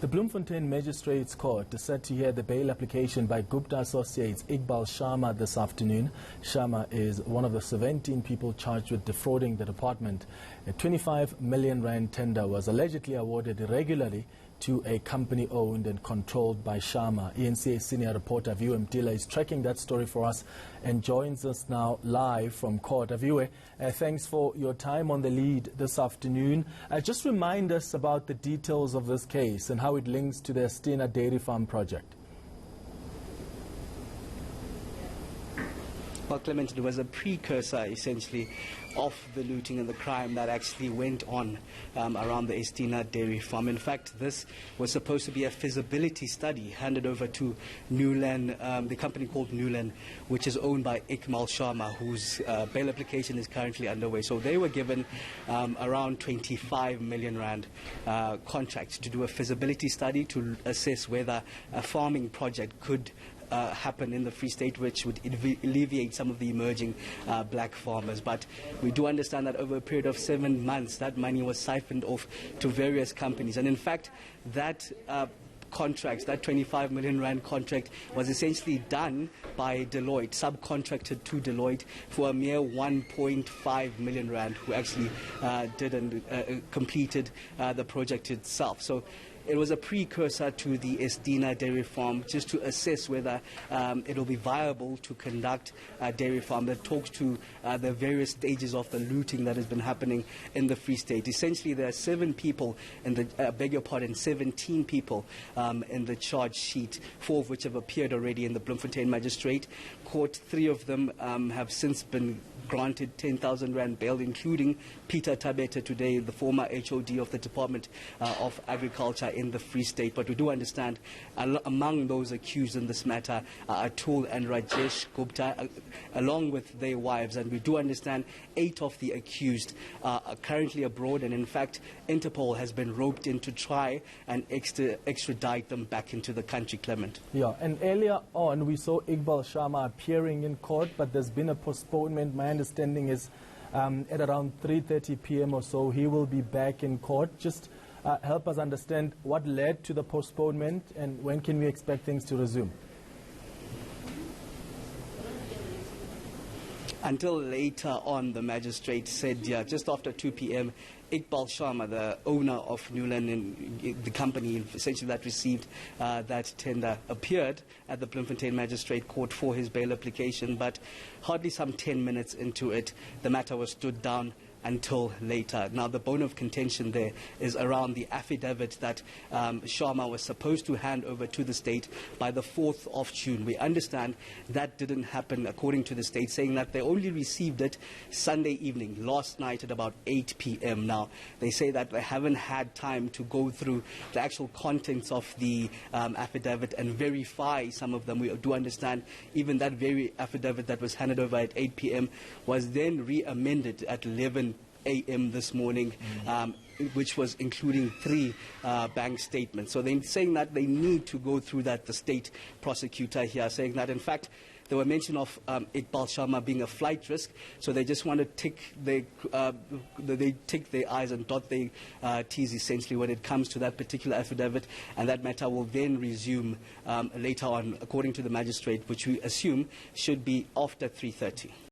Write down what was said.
The Bloemfontein Magistrate's Court is set to hear the bail application by Gupta associates Iqbal Sharma this afternoon. Sharma is one of the 17 people charged with defrauding the department. A 25 million rand tender was allegedly awarded irregularly to a company owned and controlled by Sharma. eNCA senior reporter Aviwe Mtila is tracking that story for us and joins us now live from court. Aviwe, thanks for your time on the lead this afternoon. Just remind us about the details of this case and how it links to the Estina Dairy Farm project. Well, Clement, it was a precursor, essentially, of the looting and the crime that actually went on around the Estina Dairy Farm. In fact, this was supposed to be a feasibility study handed over to Newland, the company called Newland, which is owned by Iqbal Sharma, whose bail application is currently underway. So they were given around 25 million rand contract to do a feasibility study to assess whether a farming project could happen in the Free State, which would alleviate some of the emerging black farmers. But we do understand that over a period of 7 months, that money was siphoned off to various companies. And in fact, that contract, that 25 million rand contract, was essentially done by Deloitte, subcontracted to Deloitte for a mere 1.5 million rand, who actually did and completed the project itself. So it was a precursor to the Estina Dairy Farm, just to assess whether it will be viable to conduct a dairy farm that talks to the various stages of the looting that has been happening in the Free State. Essentially, there are 7 people in the, 17 people in the charge sheet, 4 of which have appeared already in the Bloemfontein Magistrate Court. 3 of them have since been granted 10,000 rand bail, including Peter Tabeta today, the former HOD of the Department of Agriculture in the Free State. But we do understand among those accused in this matter are Atul and Rajesh Gupta, along with their wives. And we do understand 8 of the accused are currently abroad, and in fact Interpol has been roped in to try and extradite them back into the country, Clement. Yeah, and earlier on we saw Iqbal Sharma appearing in court, but there's been a postponement. My understanding is at around 3:30 p.m. or so he will be back in court. Just help us understand what led to the postponement and when can we expect things to resume? Until later on, the magistrate said, just after 2 p.m., Iqbal Sharma, the owner of Newland and the company essentially that received that tender, appeared at the Bloemfontein Magistrate Court for his bail application. But hardly some 10 minutes into it, the matter was stood down until later. Now, the bone of contention there is around the affidavit that Sharma was supposed to hand over to the state by the 4th of June. We understand that didn't happen, according to the state, saying that they only received it Sunday evening, last night at about 8 p.m. Now, they say that they haven't had time to go through the actual contents of the affidavit and verify some of them. We do understand even that very affidavit that was handed over at 8 p.m. was then re-amended at 11 a.m. this morning, which was including 3 bank statements. So they're saying that they need to go through that. The state prosecutor here saying that, in fact, there were mention of Iqbal Sharma being a flight risk, so they just want to tick their I's and dot their T's, essentially, when it comes to that particular affidavit, and that matter will then resume later on, according to the magistrate, which we assume should be after 3:30.